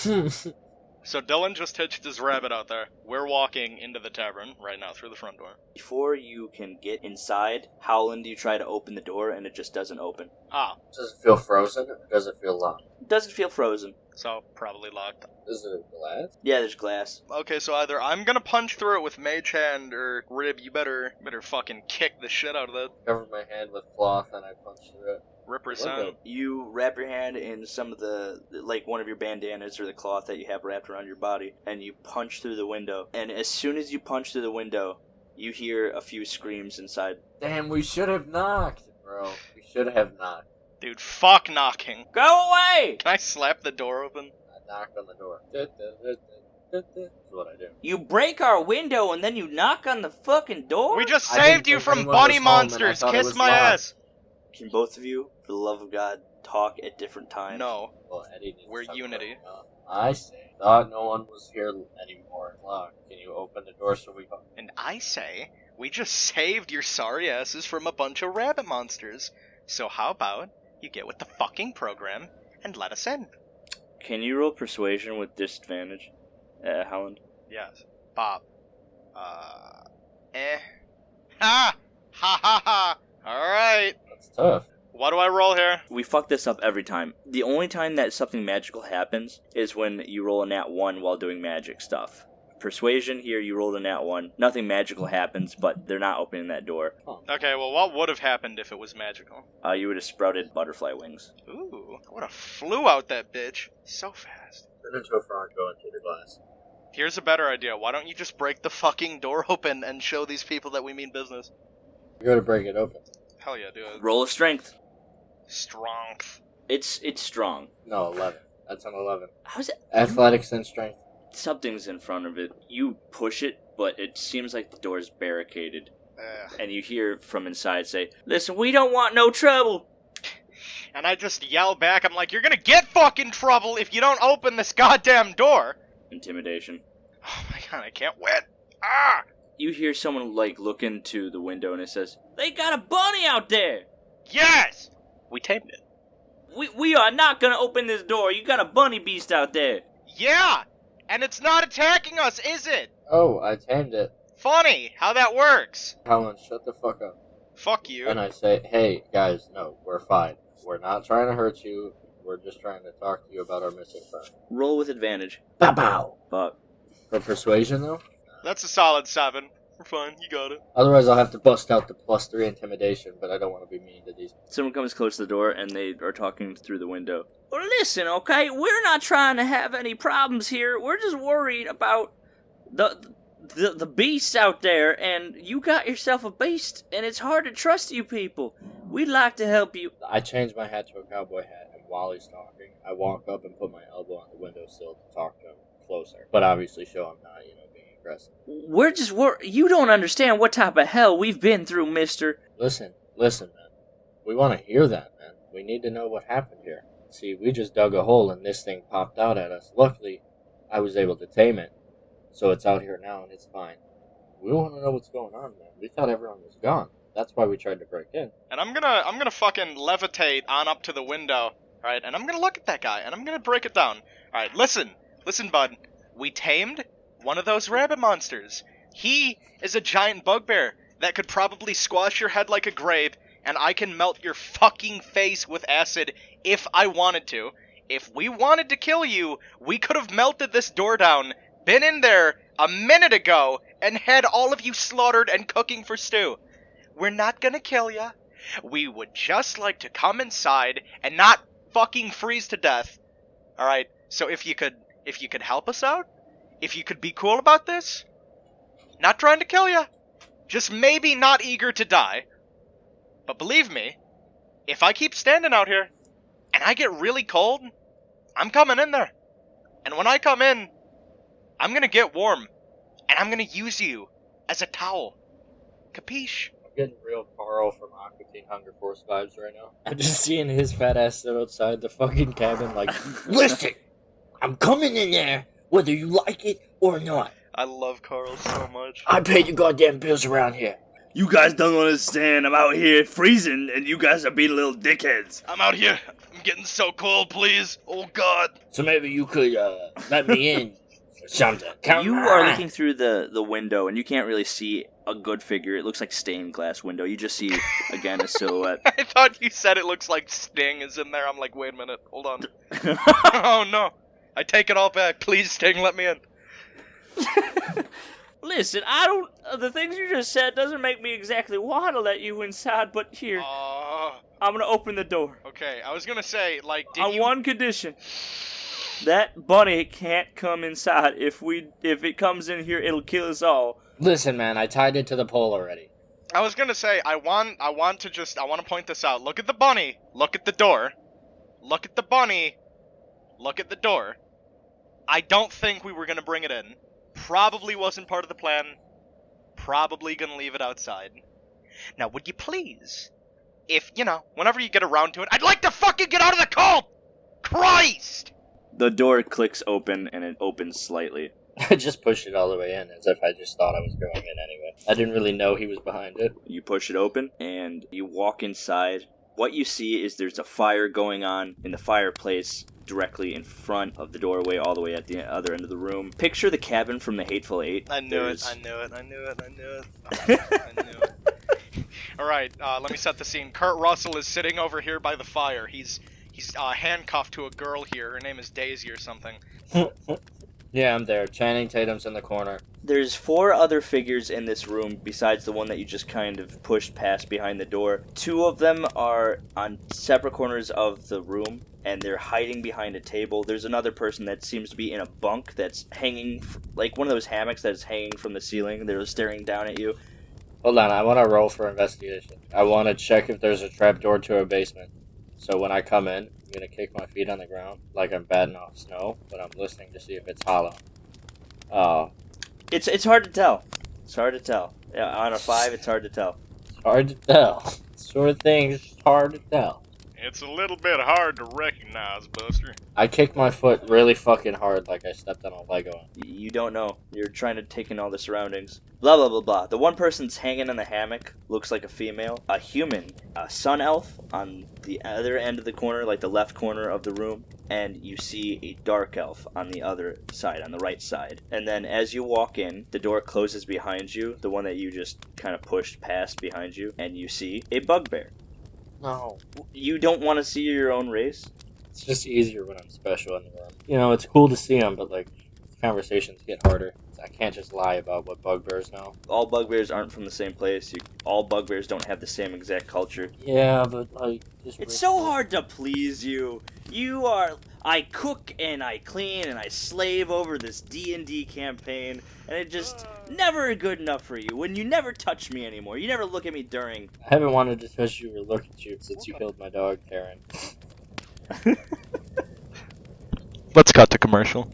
So Dylan just hitched his rabbit out there. We're walking into the tavern right now through the front door. Before you can get inside, Howland, you try to open the door and it just doesn't open. Ah. Does it feel frozen or does it feel locked? It doesn't feel frozen. So, probably locked. Is it glass? Yeah, there's glass. Okay, so either I'm gonna punch through it with Mage Hand, or Rib, you better fucking kick the shit out of it. Cover my hand with cloth and I punch through it. Represent. You wrap your hand in some of like one of your bandanas or the cloth that you have wrapped around your body, and you punch through the window. And as soon as you punch through the window, you hear a few screams inside. Damn, we should have knocked, bro. We should have knocked. Dude, fuck knocking. Go away! Can I slap the door open? I knocked on the door. That's what I do. You break our window and then you knock on the fucking door? We just saved you from bunny monsters! Kiss my ass! Can both of you, for the love of God, talk at different times? No. Well, Eddie needs We're to unity. I say. Thought no one was here anymore. Look, can you open the door so we can... And I say, we just saved your sorry asses from a bunch of rabbit monsters. So how about you get with the fucking program and let us in? Can you roll persuasion with disadvantage, Howland? Yes. Bob. Ha! Ha ha ha! Alright. That's tough. What do I roll here? We fuck this up every time. The only time that something magical happens is when you roll a nat 1 while doing magic stuff. Persuasion, here you rolled a nat 1. Nothing magical happens, but they're not opening that door. Okay, well, what would have happened if it was magical? You would have sprouted butterfly wings. Ooh, I would have flew out that bitch so fast. Turn into a frog going through the glass. Here's a better idea. Why don't you just break the fucking door open and show these people that we mean business? You're gonna break it open. Hell yeah, do it. Roll a strength. Strength. It's strong. No, 11. That's an 11. How's it? Athletics and strength. Something's in front of it. You push it, but it seems like the door's barricaded. And you hear from inside say, "Listen, we don't want no trouble." And I just yell back, I'm like, you're gonna get fucking trouble if you don't open this goddamn door. Intimidation. Oh my god, I can't wait. Ah! You hear someone, look into the window and it says, "They got a bunny out there!" Yes! We tamed it. We are not gonna open this door. You got a bunny beast out there. Yeah! And it's not attacking us, is it? Oh, I tamed it. Funny how that works. Howland, shut the fuck up. Fuck you. And I say, hey, guys, no, we're fine. We're not trying to hurt you. We're just trying to talk to you about our missing friend. Roll with advantage. Bow. But For persuasion, though? That's a solid 7. We're fine, you got it. Otherwise, I'll have to bust out the +3 intimidation, but I don't want to be mean to these. someone comes close to the door and they are talking through the window. Well, listen, okay? We're not trying to have any problems here. We're just worried about the beast out there, and you got yourself a beast, and it's hard to trust you people. We'd like to help you. I change my hat to a cowboy hat, and while he's talking, I walk up and put my elbow on the windowsill to talk to him closer. But obviously show him not, being aggressive. You don't understand what type of hell we've been through, mister. Listen, man. We want to hear that, man. We need to know what happened here. See, we just dug a hole and this thing popped out at us. Luckily, I was able to tame it. So it's out here now and it's fine. We want to know what's going on, man. We thought everyone was gone. That's why we tried to break in. And I'm gonna fucking levitate on up to the window, alright? And I'm gonna look at that guy, and I'm gonna break it down. Alright, listen, bud. We tamed one of those rabbit monsters. He is a giant bugbear that could probably squash your head like a grape, and I can melt your fucking face with acid if I wanted to. If we wanted to kill you, we could have melted this door down, been in there a minute ago, and had all of you slaughtered and cooking for stew. We're not gonna kill ya. We would just like to come inside and not fucking freeze to death. Alright, so if you could help us out, if you could be cool about this, not trying to kill ya, just maybe not eager to die. But believe me, if I keep standing out here, and I get really cold, I'm coming in there. And when I come in, I'm gonna get warm, and I'm gonna use you as a towel. Capiche? I'm getting real Carl from Aqua Teen Hunger Force vibes right now. I'm just seeing his fat ass sit outside the fucking cabin like, listen, I'm coming in there, whether you like it or not. I love Carl so much. I pay your goddamn bills around here. You guys don't understand. I'm out here freezing, and you guys are being little dickheads. I'm out here. I'm getting so cold, please. Oh, God. So maybe you could, let me in or something. Come You on. are looking through the window, and you can't really see a good figure. It looks like stained glass window. You just see, again, a silhouette. I thought you said it looks like Sting is in there. I'm like, wait a minute. Hold on. Oh, no. I take it all back. Please, Sting, let me in. Listen, the things you just said doesn't make me exactly want to let you inside, but here, I'm gonna open the door. Okay, I was gonna say, like, on one condition. That bunny can't come inside. If it comes in here, it'll kill us all. Listen, man, I tied it to the pole already. I was gonna say, I want to point this out. Look at the bunny. Look at the door. Look at the bunny. Look at the door. I don't think we were gonna bring it in. Probably wasn't part of the plan. Probably gonna leave it outside. Now, would you please if, whenever you get around to it, I'd like to fucking get out of the cult! Christ! The door clicks open, and it opens slightly. I just pushed it all the way in, as if I just thought I was going in anyway. I didn't really know he was behind it. You push it open, and you walk inside. What you see is there's a fire going on in the fireplace directly in front of the doorway, all the way at the other end of the room. Picture the cabin from the Hateful Eight. I knew it. Alright, let me set the scene. Kurt Russell is sitting over here by the fire. He's handcuffed to a girl here. Her name is Daisy or something. Yeah, I'm there. Channing Tatum's in the corner. There's 4 other figures in this room besides the one that you just kind of pushed past behind the door. 2 of them are on separate corners of the room, and they're hiding behind a table. There's another person that seems to be in a bunk that's hanging, like one of those hammocks that's hanging from the ceiling. They're staring down at you. Hold on, I want to roll for investigation. I want to check if there's a trapdoor to a basement. So when I come in, I'm going to kick my feet on the ground like I'm batting off snow, but I'm listening to see if it's hollow. It's hard to tell. It's hard to tell. Yeah, on a 5, it's hard to tell. It's hard to tell. Sort of thing, it's hard to tell. It's a little bit hard to recognize, Buster. I kicked my foot really fucking hard like I stepped on a Lego. You don't know. You're trying to take in all the surroundings. Blah, blah, blah, blah. The one person's hanging in the hammock looks like a female. A human. A sun elf on the other end of the corner, like the left corner of the room. And you see a dark elf on the other side, on the right side. And then as you walk in, the door closes behind you, the one that you just kind of pushed past behind you, and you see a bugbear. No. You don't want to see your own race? It's just easier when I'm special in the room. You know, it's cool to see them, but, like, conversations get harder. I can't just lie about what bugbears know. All bugbears aren't from the same place. All bugbears don't have the same exact culture. Yeah, but, like... It's so hard to please you. You are... I cook and I clean and I slave over this D&D campaign, and it just never good enough for you. When you never touch me anymore. You never look at me during... I haven't wanted to touch you or look at you since you killed my dog, Karen. Let's cut to commercial.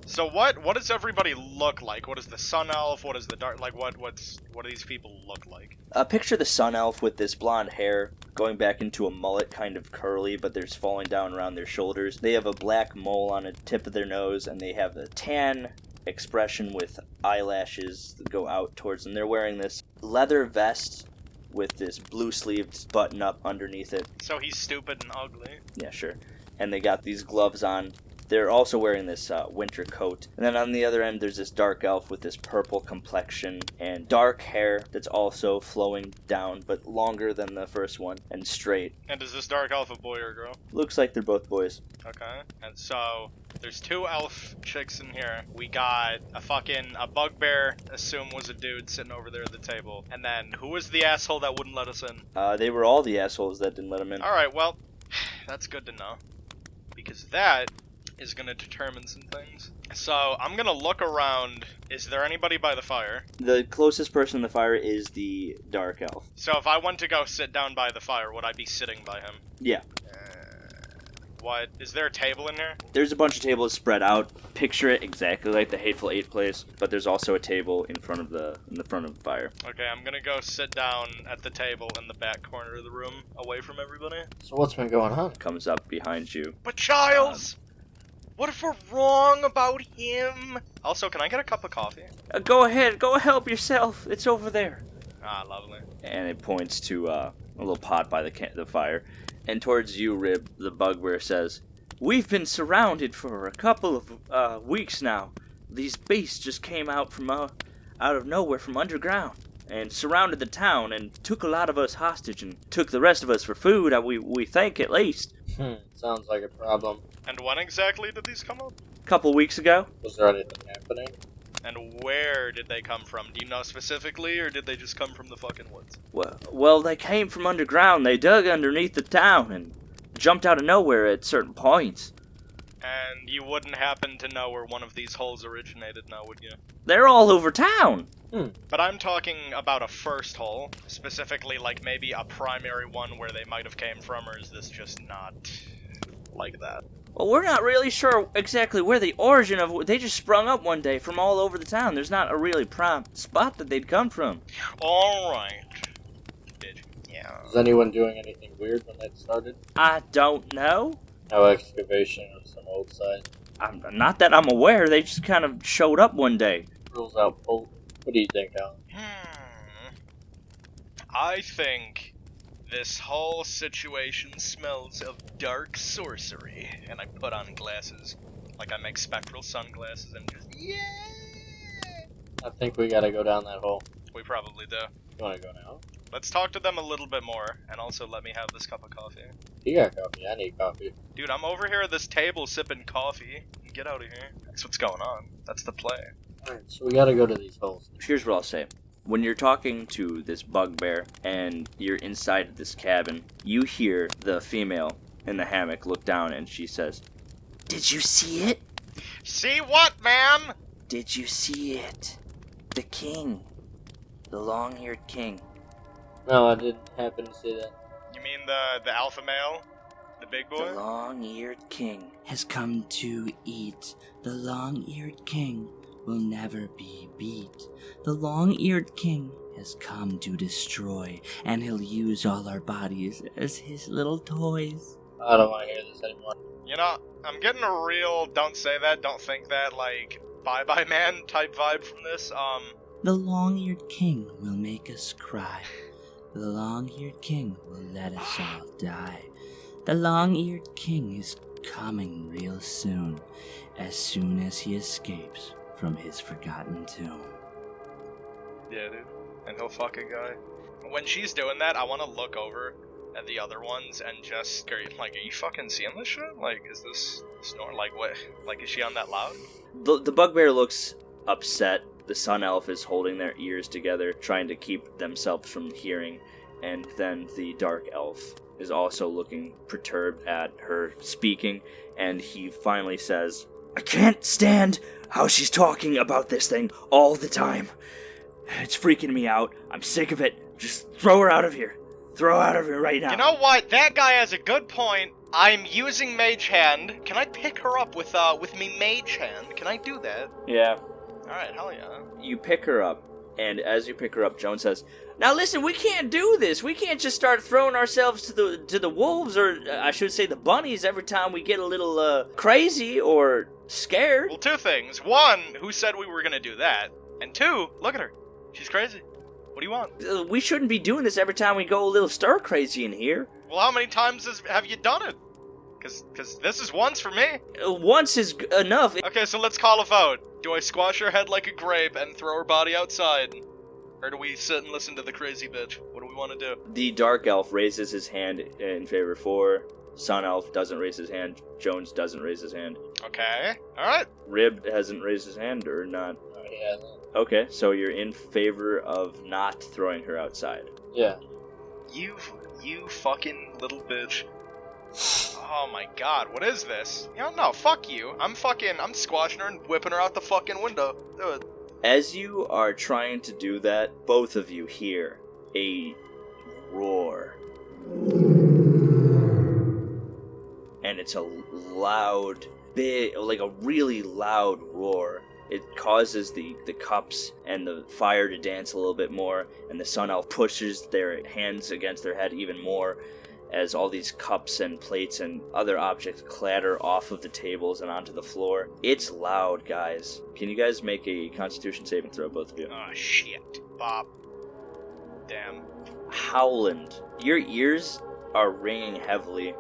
So what does everybody look like? What is the sun elf? What is the dark? Like what do these people look like? Picture the sun elf with this blonde hair going back into a mullet, kind of curly, but there's falling down around their shoulders. They have a black mole on the tip of their nose, and they have a tan expression with eyelashes that go out towards them. They're wearing this leather vest with this blue-sleeved button-up underneath it. So he's stupid and ugly? Yeah, sure. And they got these gloves on. They're also wearing this winter coat. And then on the other end, there's this dark elf with this purple complexion and dark hair that's also flowing down, but longer than the first one, and straight. And is this dark elf a boy or a girl? Looks like they're both boys. Okay. And so, there's 2 elf chicks in here. We got a bugbear, assume was a dude sitting over there at the table. And then, who was the asshole that wouldn't let us in? They were all the assholes that didn't let them in. Alright, well, that's good to know. Because that is going to determine some things. So, I'm going to look around. Is there anybody by the fire? The closest person in the fire is the dark elf. So, if I went to go sit down by the fire, would I be sitting by him? Yeah. What? Is there a table in here? There's a bunch of tables spread out. Picture it exactly like the Hateful Eight place, but there's also a table in front of the fire. Okay, I'm going to go sit down at the table in the back corner of the room, away from everybody. So what's been going on? Comes up behind you. But Giles! What if we're wrong about him? Also, can I get a cup of coffee? Go ahead, go help yourself. It's over there. Ah, lovely. And it points to a little pot by the fire. And towards you, Rib, the bugbear says, "We've been surrounded for a couple of weeks now. These beasts just came out from out of nowhere from underground and surrounded the town and took a lot of us hostage and took the rest of us for food, we think at least." Sounds like a problem. And when exactly did these come up? A couple weeks ago. Was there anything happening? And where did they come from? Do you know specifically, or did they just come from the fucking woods? Well, they came from underground. They dug underneath the town and jumped out of nowhere at certain points. And you wouldn't happen to know where one of these holes originated now, would you? They're all over town. But I'm talking about a first hole, specifically like maybe a primary one where they might have came from, or is this just not like that? Well, we're not really sure exactly where the origin of... They just sprung up one day from all over the town. There's not a really prime spot that they'd come from. Alright. Bitch. Yeah. Was anyone doing anything weird when that started? I don't know. No excavation of some old site? Not that I'm aware. They just kind of showed up one day. Rules out Polt. What do you think, Alan? I think this whole situation smells of dark sorcery, and I put on glasses. Like I make spectral sunglasses and just, yeah! I think we gotta go down that hole. We probably do. You wanna go now? Let's talk to them a little bit more, and also let me have this cup of coffee. You got coffee. I need coffee. Dude, I'm over here at this table sipping coffee. Get out of here. That's what's going on. That's the play. Alright, so we gotta go to these holes. Here's what I'll say. When you're talking to this bugbear and you're inside this cabin, you hear the female in the hammock look down and she says, "Did you see it? See what, ma'am? Did you see it? The king. The long-eared king." No, I didn't happen to see that. You mean the alpha male? The big boy? The long-eared king has come to eat. The long-eared king will never be beat. The long-eared king has come to destroy, and he'll use all our bodies as his little toys. I don't want to hear this anymore. You know, I'm getting a real don't say that, don't think that, like, bye-bye man type vibe from this. The long-eared king will make us cry. The long-eared king will let us all die. The long-eared king is coming real soon as he escapes from his forgotten tomb. Yeah, dude. And he'll fuck a guy. When she's doing that, I want to look over at the other ones and just, like, are you fucking seeing this shit? Like, is this snort? Like, what? Like, is she on that loud? The bugbear looks upset. The sun elf is holding their ears together, trying to keep themselves from hearing. And then the dark elf is also looking perturbed at her speaking. And he finally says, "I can't stand how she's talking about this thing all the time. It's freaking me out. I'm sick of it. Just throw her out of here. Throw her out of here right now." You know what? That guy has a good point. I'm using Mage Hand. Can I pick her up with me Mage Hand? Can I do that? Yeah. Alright, hell yeah. You pick her up, and as you pick her up, Joan says, "Now listen, we can't do this. We can't just start throwing ourselves to the wolves, or I should say the bunnies, every time we get a little crazy or scared." Well, two things. One, who said we were gonna do that? And two, look at her. She's crazy. What do you want? We shouldn't be doing this every time we go a little stir crazy in here. Well, how many times have you done it? Cause this is once for me. Once is enough. Okay, so let's call a vote. Do I squash her head like a grape and throw her body outside? Or do we sit and listen to the crazy bitch? What do we want to do? The dark elf raises his hand in favor for. Sun elf doesn't raise his hand. Jones doesn't raise his hand. Okay, alright. Rib hasn't raised his hand or not. No, he hasn't. Okay, so you're in favor of not throwing her outside. Yeah. You fucking little bitch. Oh my god, what is this? You know, no, fuck you. I'm squashing her and whipping her out the fucking window. Do it. As you are trying to do that, both of you hear a roar. And it's a loud, big, like a really loud roar. It causes the cups and the fire to dance a little bit more, and the sun elf pushes their hands against their head even more as all these cups and plates and other objects clatter off of the tables and onto the floor. It's loud, guys. Can you guys make a Constitution saving throw, both of you? Oh, shit. Bob. Damn. Howland, your ears are ringing heavily,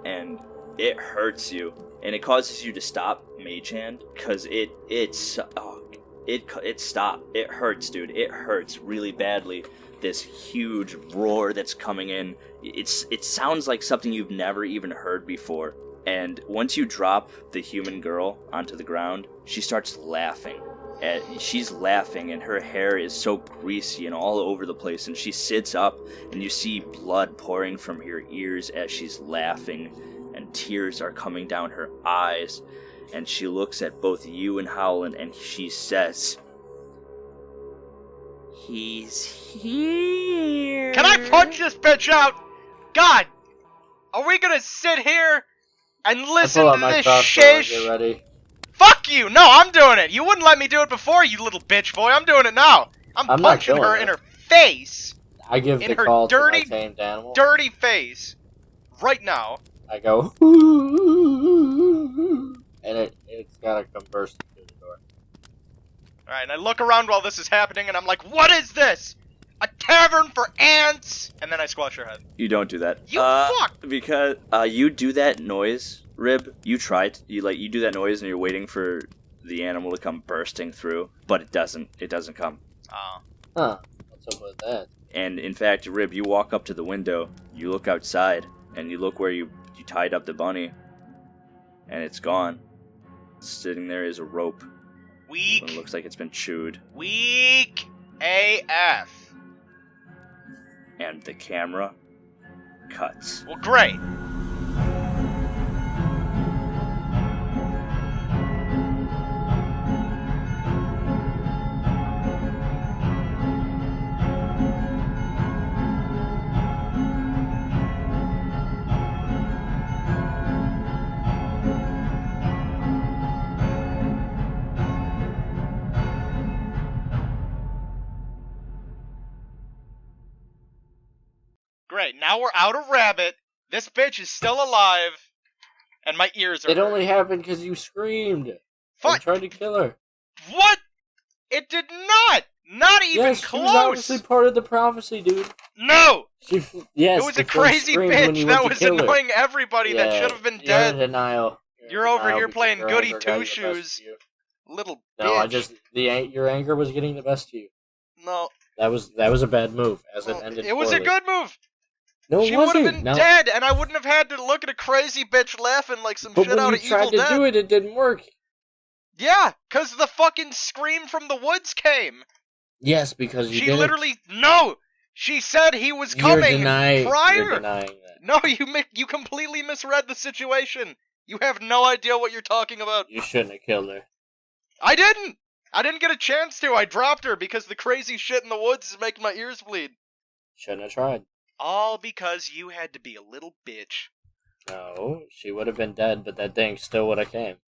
and it hurts you, and it causes you to stop Mage Hand, because it stopped. It hurts, dude. It hurts really badly. This huge roar that's coming in. It sounds like something you've never even heard before. And once you drop the human girl onto the ground, she starts laughing. She's laughing, and her hair is so greasy and all over the place. And she sits up, and you see blood pouring from her ears as she's laughing, and tears are coming down her eyes. And she looks at both you and Howland, and she says, "He's here." Can I punch this bitch out? God! Are we gonna sit here and listen to this shish? Get ready. Fuck you! No, I'm doing it! You wouldn't let me do it before, you little bitch boy. I'm doing it now! I'm punching her in her face! I give in the her call dirty, to my tamed animal. dirty face right now. I go, and it's gotta come bursting through the door. Alright, and I look around while this is happening, and I'm like, what is this? A tavern for ants? And then I squash her head. You don't do that. You fuck! Because you do that noise, Rib. You you do that noise, and you're waiting for the animal to come bursting through, but it doesn't. It doesn't come. Oh. Huh? What's up with that? And in fact, Rib, you walk up to the window, you look outside, and you look where you tied up the bunny, and it's gone. Sitting there is a rope. Weak. It looks like it's been chewed. Weak AF. And the camera cuts. Well, great. Great, now we're out of Rabbit, this bitch is still alive, and my ears are It hurt. only happened because you screamed. Fuck! And tried to kill her. What? It did not! Not even Yes, close! she was obviously part of the prophecy, dude. No! Yes, It was a before you crazy screamed when bitch you that went to was kill her. annoying everybody that should have been You're in dead. denial. You're in over denial here because playing your goody anger got the best two-shoes. of you. Little No, bitch. your anger was getting the best of you. No. That was a bad move, as it ended. It was a poorly. good move! No, it She would wasn't. have been No. dead, and I wouldn't have had to look at a crazy bitch laughing like some But shit when out you of tried Evil to Dead. do it, it didn't work. Yeah, because the fucking scream from the woods came. Yes, because you She did literally... No! She said he was it. You're coming denying. prior. You're denying that. No, you completely misread the situation. You have no idea what you're talking about. You shouldn't have killed her. I didn't! I didn't get a chance to. I dropped her because the crazy shit in the woods is making my ears bleed. Shouldn't have tried. All because you had to be a little bitch. No, she would have been dead, but that thing still would have came.